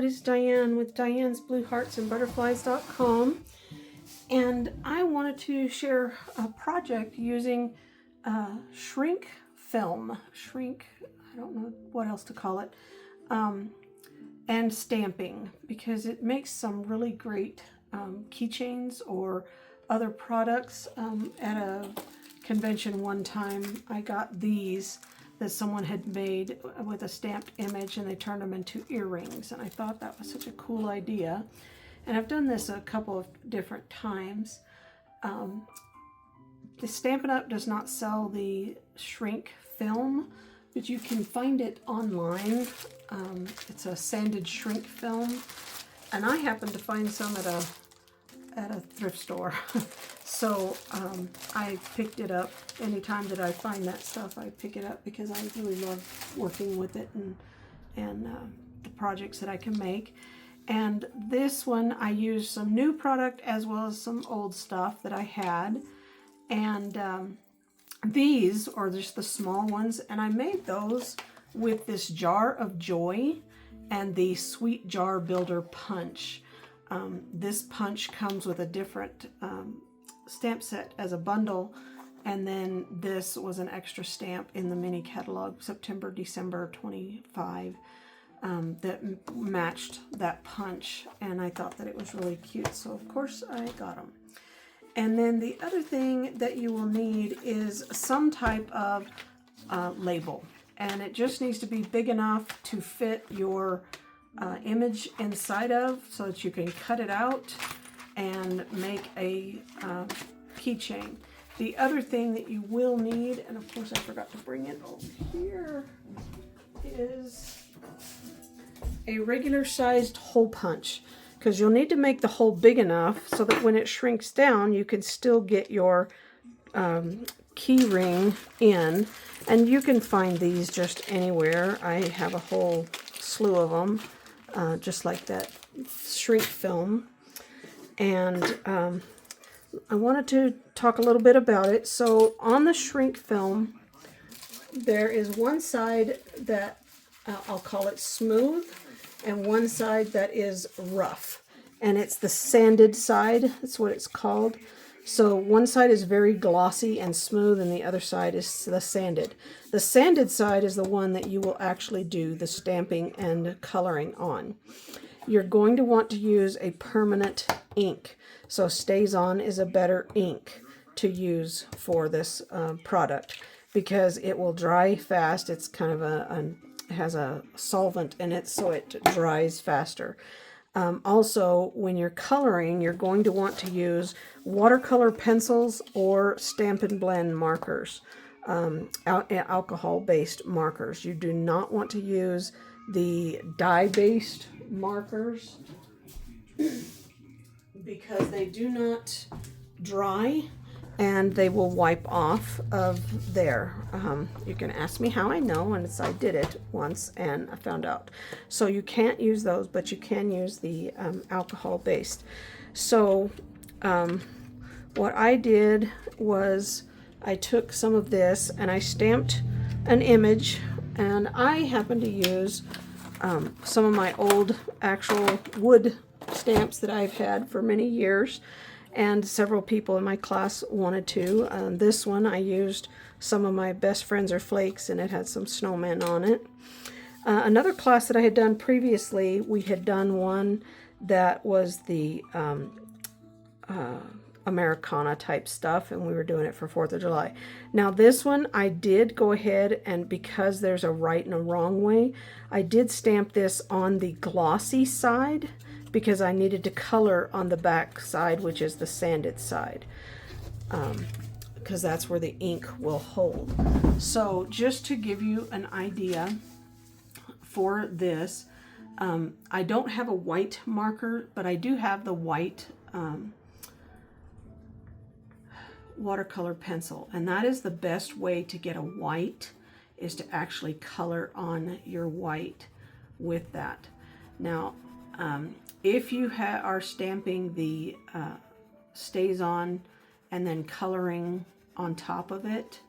it is Diane with Diane's Blue Hearts and Butterflies.com, and I wanted to share a project using shrink film, I don't know what else to call it, and stamping, because it makes some really great keychains or other products. At a convention one time, I got these that someone had made with a stamped image, and they turned them into earrings, and I thought that was such a cool idea. And I've done this a couple of different times. The Stampin' Up! Does not sell the shrink film, but you can find it online. It's a sanded shrink film, and I happened to find some at a thrift store. So I picked it up. Anytime that I find that stuff, I pick it up because I really love working with it and the projects that I can make. And this one, I used some new product as well as some old stuff that I had. And these are just the small ones, and I made those with this Jar of Joy and the Sweet Jar Builder punch. This punch comes with a different stamp set as a bundle, and then this was an extra stamp in the mini catalog, September, December 25, that matched that punch, and I thought that it was really cute, so of course I got them. And then the other thing that you will need is some type of label, and it just needs to be big enough to fit your image inside of, so that you can cut it out and make a keychain. The other thing that you will need, and of course I forgot to bring it over here, is a regular sized hole punch, because you'll need to make the hole big enough so that when it shrinks down you can still get your key ring in. And you can find these just anywhere. I have a whole slew of them, just like that shrink film. And I wanted to talk a little bit about it. So on the shrink film, there is one side that I'll call it smooth, and one side that is rough. And it's the sanded side, that's what it's called. So one side is very glossy and smooth, and the other side is the sanded. The sanded side is the one that you will actually do the stamping and coloring on. You're going to want to use a permanent ink. So StazOn is a better ink to use for this product, because it will dry fast. It's kind of it has a solvent in it, so it dries faster. Also, when you're coloring, you're going to want to use watercolor pencils or Stampin' Blend markers, alcohol-based markers. You do not want to use the dye-based markers because they do not dry and they will wipe off of there. You can ask me how I know, and I did it once and I found out. So you can't use those, but you can use the alcohol-based. So what I did was I took some of this and I stamped an image, and I happen to use some of my old actual wood stamps that I've had for many years, and several people in my class wanted to. This one I used some of my Best Friends Are Flakes, and it had some snowmen on it. Another class that I had done previously, we had done one that was the Americana type stuff, and we were doing it for 4th of July. Now this one I did go ahead, and because there's a right and a wrong way, I did stamp this on the glossy side because I needed to color on the back side, which is the sanded side, because that's where the ink will hold. So just to give you an idea for this, I don't have a white marker, but I do have the white watercolor pencil, and that is the best way to get a white, is to actually color on your white with that. Now if you are stamping the StazOn and then coloring on top of it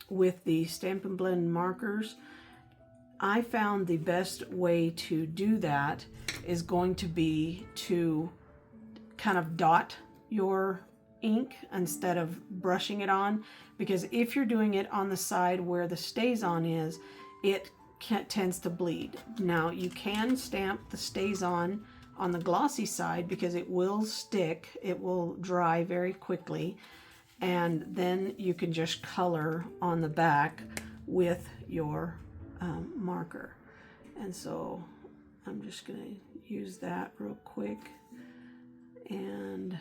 with the Stampin' Blend markers, I found the best way to do that is going to be to kind of dot your ink instead of brushing it on, because if you're doing it on the side where the StazOn is, it tends to bleed. Now you can stamp the StazOn on the glossy side because it will stick, it will dry very quickly, and then you can just color on the back with your marker. And so I'm just going to use that real quick, and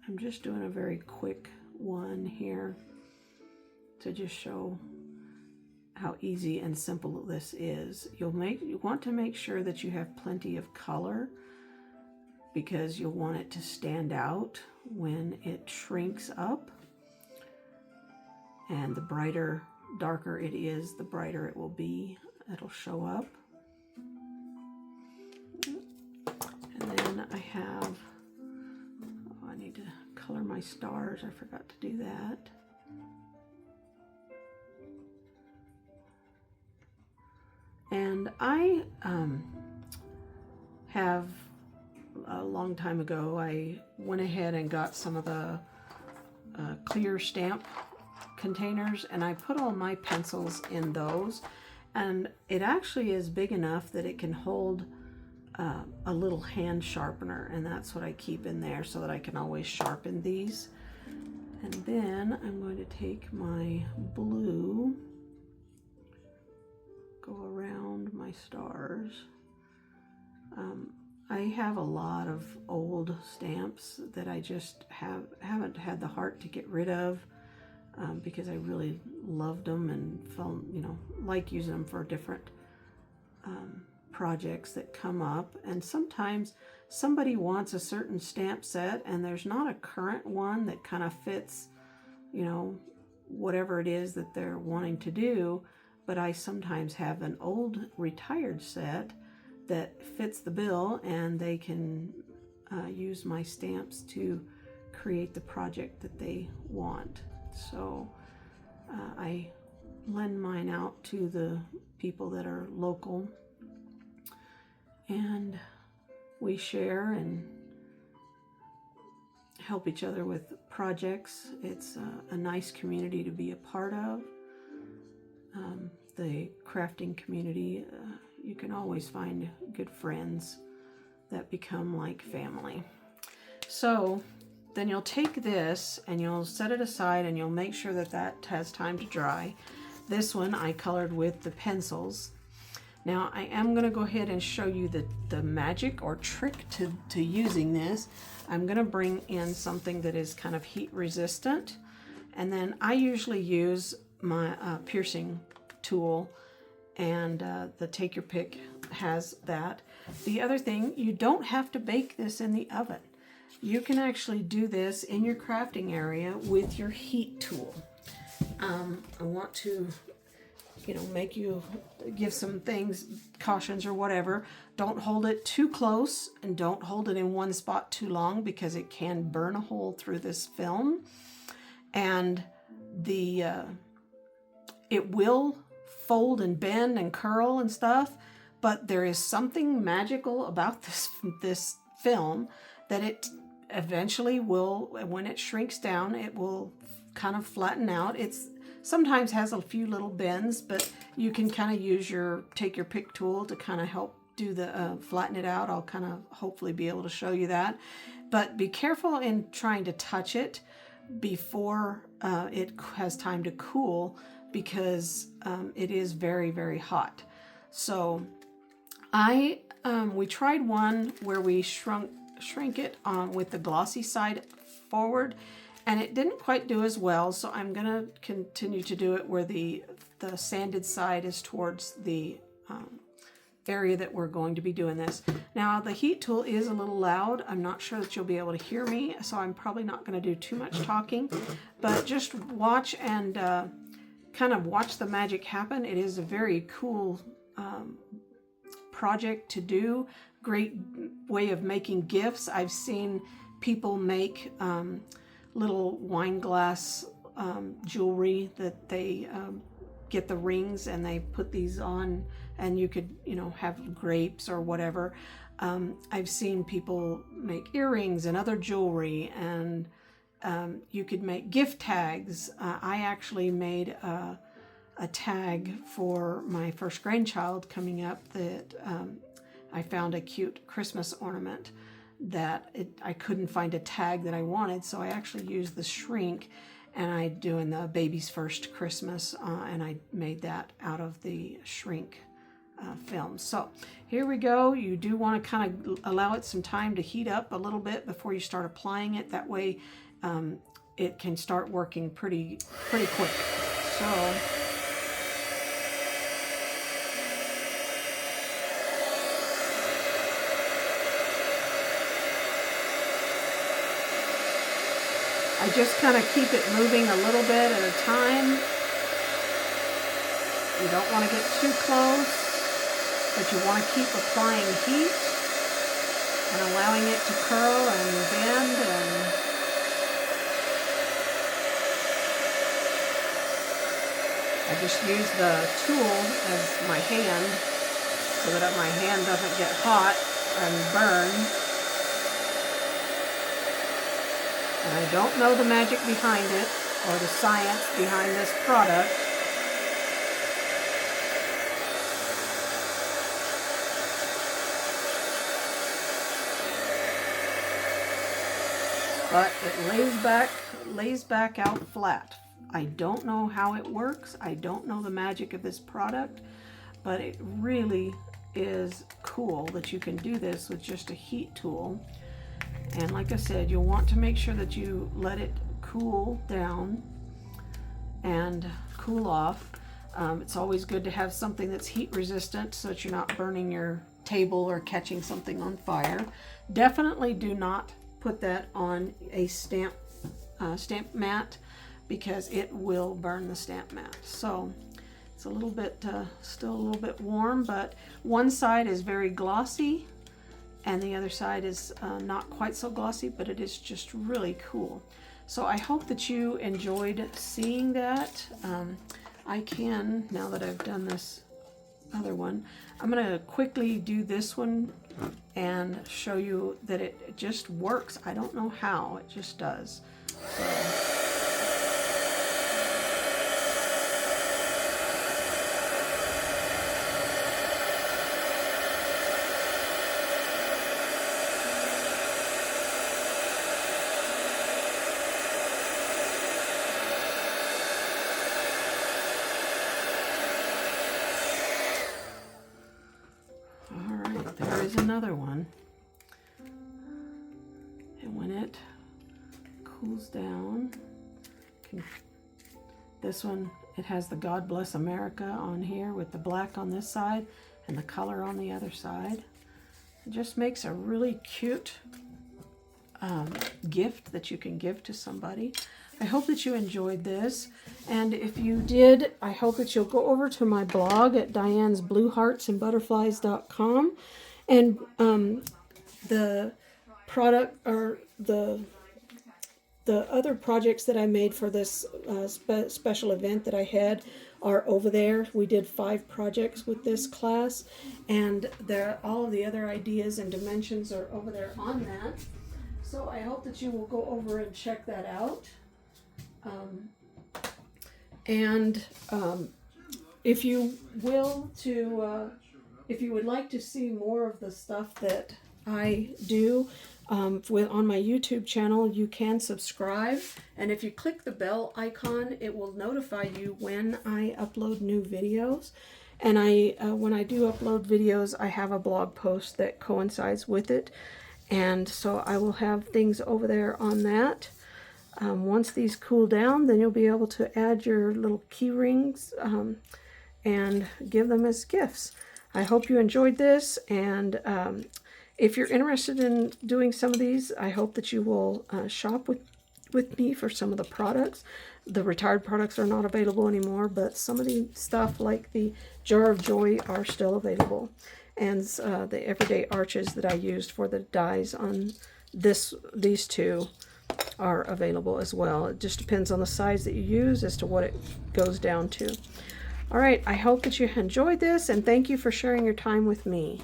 I'm just doing a very quick one here to just show how easy and simple this is. You want to make sure that you have plenty of color, because you'll want it to stand out when it shrinks up. And the darker it is, the brighter it will be. It'll show up. And then I have, I need to color my stars. I forgot to do that. And I have, a long time ago, I went ahead and got some of the clear stamp containers, and I put all my pencils in those, and it actually is big enough that it can hold a little hand sharpener, and that's what I keep in there so that I can always sharpen these. And then I'm going to take my blue, go around my stars. I have a lot of old stamps that I just haven't had the heart to get rid of, because I really loved them and felt, like using them for different projects that come up. And sometimes somebody wants a certain stamp set and there's not a current one that kind of fits, whatever it is that they're wanting to do. But I sometimes have an old retired set that fits the bill, and they can use my stamps to create the project that they want. So I lend mine out to the people that are local, and we share and help each other with projects. It's a nice community to be a part of. The crafting community, you can always find good friends that become like family. So then you'll take this and you'll set it aside, and you'll make sure that that has time to dry. This one I colored with the pencils. Now I am going to go ahead and show you the magic or trick to using this. I'm going to bring in something that is kind of heat resistant, and then I usually use my piercing tool, and the Take Your Pick has that. The other thing, you don't have to bake this in the oven. You can actually do this in your crafting area with your heat tool. I want to, make you give some cautions or whatever. Don't hold it too close, and don't hold it in one spot too long, because it can burn a hole through this film. And it will fold and bend and curl and stuff, but there is something magical about this film that it eventually will, when it shrinks down, it will kind of flatten out. It's sometimes has a few little bends, but you can kind of use your Take Your Pick tool to kind of help do the flatten it out. I'll kind of hopefully be able to show you that, but be careful in trying to touch it before it has time to cool, because it is very, very hot. So we tried one where we shrink it with the glossy side forward, and it didn't quite do as well. So I'm gonna continue to do it where the sanded side is towards the area that we're going to be doing this. Now the heat tool is a little loud. I'm not sure that you'll be able to hear me, so I'm probably not going to do too much talking, but just watch and kind of watch the magic happen. It is a very cool project to do. Great way of making gifts. I've seen people make little wine glass jewelry that they get the rings and they put these on, and you could, you know, have grapes or whatever. I've seen people make earrings and other jewelry, and you could make gift tags. I actually made a tag for my first grandchild coming up that I found a cute Christmas ornament that I couldn't find a tag that I wanted, so I actually used the shrink, and I doing the baby's first Christmas, and I made that out of the shrink film. So here we go. You do want to kind of allow it some time to heat up a little bit before you start applying it. That way it can start working pretty quick. So I just kind of keep it moving a little bit at a time. You don't want to get too close, but you want to keep applying heat and allowing it to curl and bend. And I just use the tool as my hand so that my hand doesn't get hot and burn. And I don't know the magic behind it or the science behind this product. But it lays back out flat. I don't know how it works. I don't know the magic of this product, but it really is cool that you can do this with just a heat tool. And like I said, you'll want to make sure that you let it cool down and cool off. It's always good to have something that's heat resistant so that you're not burning your table or catching something on fire. Definitely do not put that on a stamp mat, because it will burn the stamp mat. So it's a little bit, still a little bit warm, but one side is very glossy and the other side is not quite so glossy, but it is just really cool. So I hope that you enjoyed seeing that. I can, now that I've done this other one, I'm gonna quickly do this one and show you that it just works. I don't know how, it just does. So. There is another one, and when it cools down, this one, it has the God Bless America on here with the black on this side and the color on the other side. It just makes a really cute gift that you can give to somebody. I hope that you enjoyed this, and if you did, I hope that you'll go over to my blog at dianesblueheartsandbutterflies.com, and the product, or the other projects that I made for this special event that I had are over there. We did 5 projects with this class, and all of the other ideas and dimensions are over there on that. So I hope that you will go over and check that out. If you will if you would like to see more of the stuff that I do on my YouTube channel, you can subscribe, and if you click the bell icon, it will notify you when I upload new videos. And when I do upload videos, I have a blog post that coincides with it, and so I will have things over there on that. Once these cool down, then you'll be able to add your little key rings and give them as gifts. I hope you enjoyed this, and if you're interested in doing some of these, I hope that you will shop with me for some of the products. The retired products are not available anymore, but some of the stuff like the Jar of Joy are still available, and the everyday arches that I used for the dies on these two are available as well. It just depends on the size that you use as to what it goes down to. All right, I hope that you enjoyed this, and thank you for sharing your time with me.